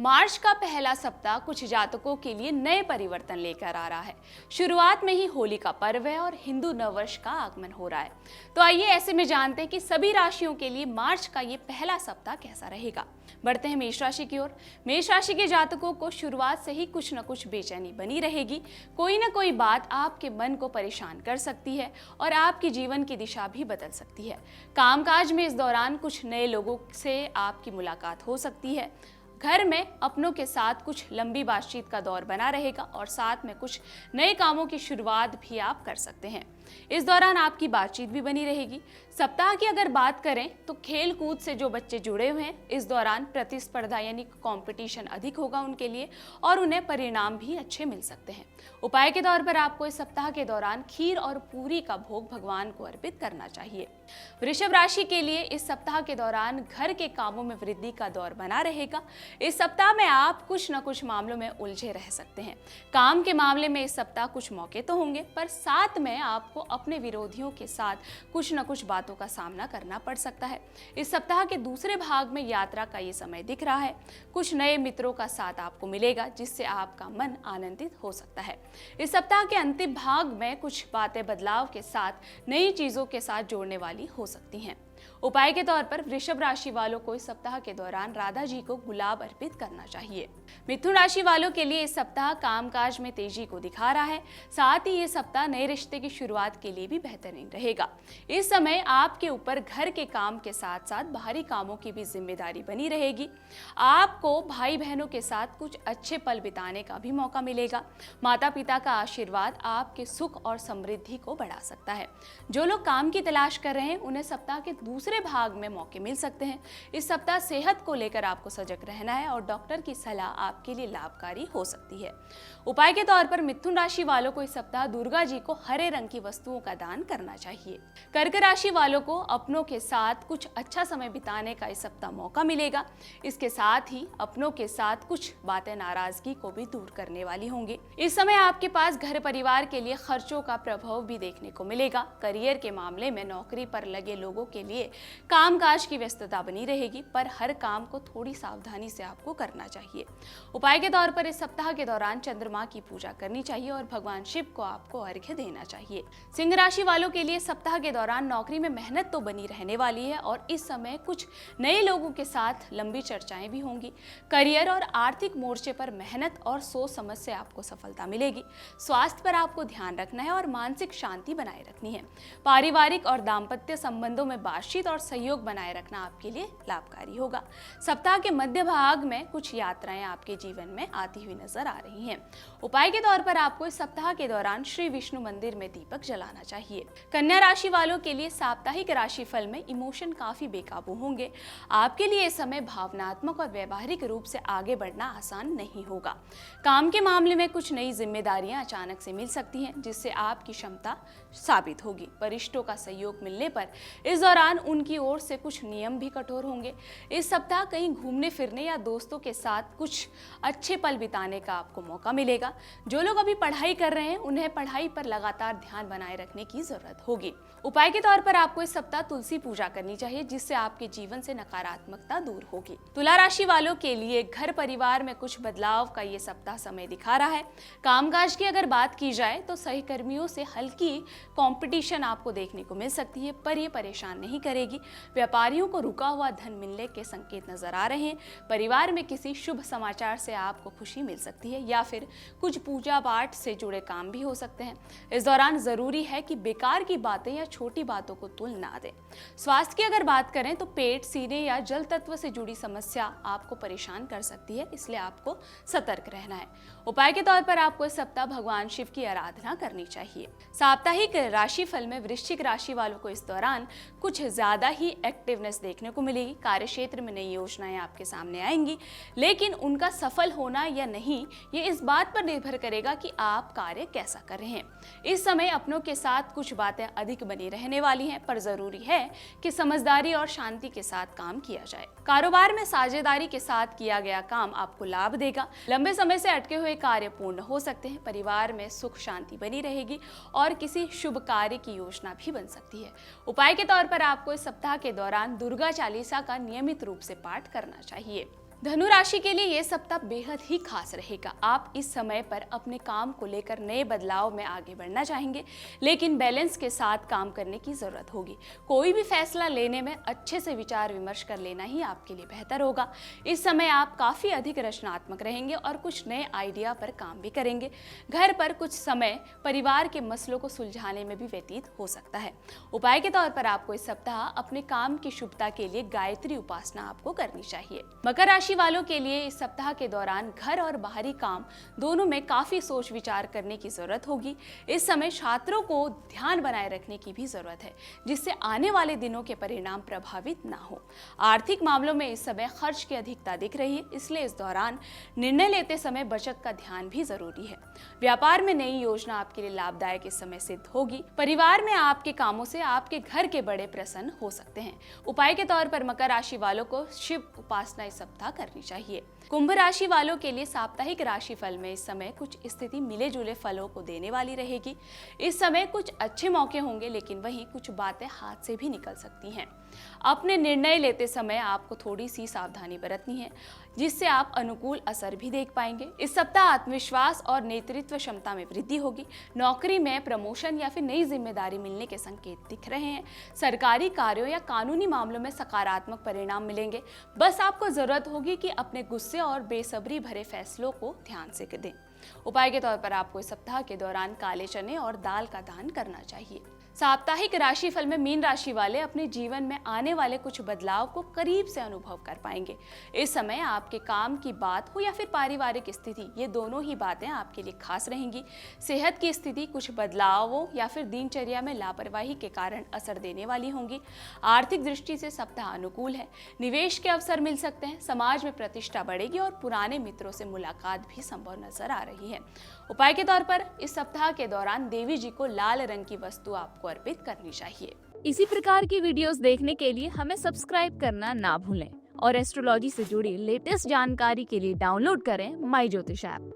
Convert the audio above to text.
मार्च का पहला सप्ताह कुछ जातकों के लिए नए परिवर्तन लेकर आ रहा है। शुरुआत में ही होली का पर्व है और हिंदू नववर्ष का आगमन हो रहा है। तो आइए ऐसे में जानते हैं कि सभी राशियों के लिए मार्च का ये पहला सप्ताह कैसा रहेगा। बढ़ते हैं मेष राशि की ओर। मेष राशि के जातकों को शुरुआत से ही कुछ न कुछ बेचैनी बनी रहेगी। कोई न कोई बात आपके मन को परेशान कर सकती है और आपकी जीवन की दिशा भी बदल सकती है। कामकाज में इस दौरान कुछ नए लोगों से आपकी मुलाकात हो सकती है। घर में अपनों के साथ कुछ लंबी बातचीत का दौर बना रहेगा और साथ में कुछ नए कामों की शुरुआत भी आप कर सकते हैं। इस दौरान आपकी बातचीत भी बनी रहेगी। सप्ताह की अगर बात करें तो खेल कूद से जो बच्चे जुड़े हुए हैं, इस दौरान प्रतिस्पर्धा यानी कंपटीशन अधिक होगा उनके लिए और उन्हें परिणाम भी अच्छे मिल सकते हैं। उपाय के तौर पर आपको इस सप्ताह के दौरान खीर और पूरी का भोग भगवान को अर्पित करना चाहिए। वृषभ राशि के लिए इस सप्ताह के दौरान घर के कामों में वृद्धि का दौर बना रहेगा। इस सप्ताह में आप कुछ न कुछ मामलों में उलझे रह सकते हैं। काम के मामले में इस सप्ताह कुछ मौके तो होंगे, पर साथ में आपको अपने विरोधियों के साथ कुछ न कुछ बातों का सामना करना पड़ सकता है। इस सप्ताह के दूसरे भाग में यात्रा का ये समय दिख रहा है। कुछ नए मित्रों का साथ आपको मिलेगा जिससे आपका मन आनंदित हो सकता है। इस सप्ताह के अंतिम भाग में कुछ बातें बदलाव के साथ नई चीजों के साथ जोड़ने वाली हो सकती हैं। उपाय के तौर पर वृषभ राशि वालों को इस सप्ताह के दौरान राधा जी को गुलाब अर्पित करना चाहिए। मिथुन राशि वालों के लिए इस सप्ताह कामकाज में तेजी को दिखा रहा है। साथ ही ये सप्ताह नए रिश्ते की शुरुआत के लिए भी बेहतरीन रहेगा। इस समय आपके ऊपर घर के काम के साथ साथ बाहरी कामों की भी जिम्मेदारी बनी रहेगी। आपको भाई बहनों के साथ कुछ अच्छे पल बिताने का भी मौका मिलेगा। माता पिता का आशीर्वाद आपके सुख और समृद्धि को बढ़ा सकता है। जो लोग काम की तलाश कर रहे हैं उन्हें सप्ताह के दूसरे भाग में मौके मिल सकते हैं। इस सप्ताह सेहत को लेकर आपको सजग रहना है और डॉक्टर की सलाह आपके लिए लाभकारी हो सकती है। उपाय के तौर पर मिथुन राशि वालों को इस सप्ताह दुर्गा जी को हरे रंग की वस्तुओं का दान करना चाहिए। कर्क राशि वालों को अपनों के साथ कुछ अच्छा समय बिताने का इस सप्ताह मौका मिलेगा। इसके साथ ही अपनों के साथ कुछ बातें नाराजगी को भी दूर करने वाली होंगी। इस समय आपके पास घर परिवार के लिए खर्चों का प्रभाव भी देखने को मिलेगा। करियर के मामले में नौकरी पर लगे लोगों के लिए कामकाज की व्यस्तता बनी रहेगी, पर हर काम को थोड़ी सावधानी से आपको करना चाहिए। उपाय के तौर पर इस सप्ताह के दौरान चंद्रमा की पूजा करनी चाहिए और भगवान शिव को आपको अर्घ्य देना चाहिए। सिंह राशि वालों के लिए सप्ताह के दौरान नौकरी में मेहनत तो बनी रहने वाली है और इस समय कुछ नए लोगों के साथ लंबी चर्चाएं भी होंगी। करियर और आर्थिक मोर्चे पर मेहनत और सोच समझ से आपको सफलता मिलेगी। स्वास्थ्य पर आपको ध्यान रखना है और मानसिक शांति बनाए रखनी है। पारिवारिक और दाम्पत्य संबंधों में बातचीत और सहयोग बनाए रखना आपके लिए लाभकारी होगा। सप्ताह के मध्य भाग में कुछ यात्राएं आपके जीवन में आती हुई नजर आ रही हैं। उपाय के तौर पर आपको इस सप्ताह के दौरान श्री विष्णु मंदिर में दीपक जलाना चाहिए। कन्या राशि वालों के लिए साप्ताहिक राशिफल में इमोशन काफी बेकाबू होंगे। आपके लिए इस समय भावनात्मक और व्यवहारिक रूप से आगे बढ़ना आसान नहीं होगा। काम के मामले में कुछ नई जिम्मेदारियां अचानक से मिल सकती हैं जिससे आपकी क्षमता साबित होगी। वरिष्ठों का सहयोग मिलने पर इस दौरान उनकी ओर से कुछ नियम भी कठोर होंगे। इस सप्ताह कहीं घूमने फिरने या दोस्तों के साथ कुछ अच्छे पल बिताने का आपको मौका मिलेगा। जो लोग अभी पढ़ाई कर रहे हैं उन्हें पढ़ाई पर लगातार ध्यान बनाए रखने की जरूरत होगी। उपाय के तौर पर आपको इस सप्ताह तुलसी पूजा करनी चाहिए जिससे आपके जीवन से नकारात्मकता दूर होगी। तुला राशि वालों के लिए घर परिवार में कुछ बदलाव का ये सप्ताह समय दिखा रहा है। कामकाज की अगर बात की जाए तो सहकर्मियों से हल्की कंपटीशन आपको देखने को मिल सकती है, पर ये परेशान नहीं करेगी। व्यापारियों को रुका हुआ धन मिलने के संकेत नजर आ रहे हैं। परिवार में किसी शुभ समाचार से आपको खुशी मिल सकती है या फिर कुछ पूजा पाठ से जुड़े काम भी हो सकते हैं। इस दौरान जरूरी है कि बेकार की बातें या छोटी बातों को तुल ना दें। स्वास्थ्य की अगर बात करें तो पेट, सीने या जल तत्व से जुड़ी समस्या आपको परेशान कर सकती है, इसलिए आपको सतर्क रहना है। उपाय के तौर पर आपको इस सप्ताह भगवान शिव की आराधना करनी चाहिए। साप्ताहिक राशिफल में वृश्चिक राशि वालों को इस दौरान कुछ ज्यादा ही एक्टिवनेस देखने को मिलेगी। कार्य क्षेत्र में नई योजनाएं आपके सामने आएंगी, लेकिन उनका सफल होना या नहीं ये इस बात पर निर्भर करेगा कि आप कार्य कैसा कर रहे हैं। इस समय अपनों के साथ कुछ बातें अधिक बनी रहने वाली हैं, पर जरूरी है कि समझदारी और शांति के साथ काम किया जाए। कारोबार में साझेदारी के साथ किया गया काम आपको लाभ देगा। लंबे समय से अटके हुए कार्य पूर्ण हो सकते हैं। परिवार में सुख शांति बनी रहेगी और किसी शुभ कार्य की योजना भी बन सकती है। उपाय के तौर पर आपको इस सप्ताह के दौरान दुर्गा चालीसा का नियमित रूप से पाठ करना चाहिए। धनु राशि के लिए यह सप्ताह बेहद ही खास रहेगा। आप इस समय पर अपने काम को लेकर नए बदलाव में आगे बढ़ना चाहेंगे, लेकिन बैलेंस के साथ काम करने की जरूरत होगी। कोई भी फैसला लेने में अच्छे से विचार विमर्श कर लेना ही आपके लिए बेहतर होगा। इस समय आप काफी अधिक रचनात्मक रहेंगे और कुछ नए आइडिया पर काम भी करेंगे। घर पर कुछ समय परिवार के मसलों को सुलझाने में भी व्यतीत हो सकता है। उपाय के तौर पर आपको इस सप्ताह अपने काम की शुभता के लिए गायत्री उपासना आपको करनी चाहिए। मकर राशि वालों के लिए इस सप्ताह के दौरान घर और बाहरी काम दोनों में काफी सोच विचार करने की जरूरत होगी। इस समय छात्रों को ध्यान बनाए रखने की भी जरूरत है, जिससे आने वाले दिनों के परिणाम प्रभावित ना हो। आर्थिक मामलों में इस समय खर्च की अधिकता दिख रही है, इसलिए इस दौरान निर्णय लेते समय बचत का ध्यान भी जरूरी है। व्यापार में नई योजना आपके लिए लाभदायक इस समय सिद्ध होगी। परिवार में आपके कामों से आपके घर के बड़े प्रसन्न हो सकते हैं। उपाय के तौर पर मकर राशि वालों को शिव उपासना इस सप्ताह करनी चाहिए। कुंभ राशि वालों के लिए साप्ताहिक राशिफल में इस समय कुछ स्थिति मिले जुले फलों को देने वाली रहेगी। इस समय कुछ अच्छे मौके होंगे, लेकिन वहीं कुछ बातें हाथ से भी निकल सकती हैं। अपने निर्णय लेते समय आपको थोड़ी सी सावधानी बरतनी है, जिससे आप अनुकूल असर भी देख पाएंगे। इस सप्ताह आत्मविश्वास और नेतृत्व क्षमता में वृद्धि होगी। नौकरी में प्रमोशन या फिर नई जिम्मेदारी मिलने के संकेत दिख रहे हैं। सरकारी कार्यों या कानूनी मामलों में सकारात्मक परिणाम मिलेंगे। बस आपको जरूरत होगी कि अपने गुस्से और बेसब्री भरे फैसलों को ध्यान से दें। उपाय के तौर पर आपको इस सप्ताह के दौरान काले चने और दाल का दान करना चाहिए। साप्ताहिक राशिफल में मीन राशि वाले अपने जीवन में आने वाले कुछ बदलाव को करीब से अनुभव कर पाएंगे। इस समय आपके काम की बात हो या फिर पारिवारिक स्थिति, ये दोनों ही बातें आपके लिए खास रहेंगी। सेहत की स्थिति कुछ बदलावों या फिर दिनचर्या में लापरवाही के कारण असर देने वाली होंगी। आर्थिक दृष्टि से सप्ताह अनुकूल है। निवेश के अवसर मिल सकते हैं। समाज में प्रतिष्ठा बढ़ेगी और पुराने मित्रों से मुलाकात भी संभव नजर आ रही है। उपाय के तौर पर इस सप्ताह के दौरान देवी जी को लाल रंग की वस्तु आपको अर्पित करनी चाहिए। इसी प्रकार की वीडियोस देखने के लिए हमें सब्सक्राइब करना ना भूलें और एस्ट्रोलॉजी से जुड़ी लेटेस्ट जानकारी के लिए डाउनलोड करें माई ज्योतिष ऐप।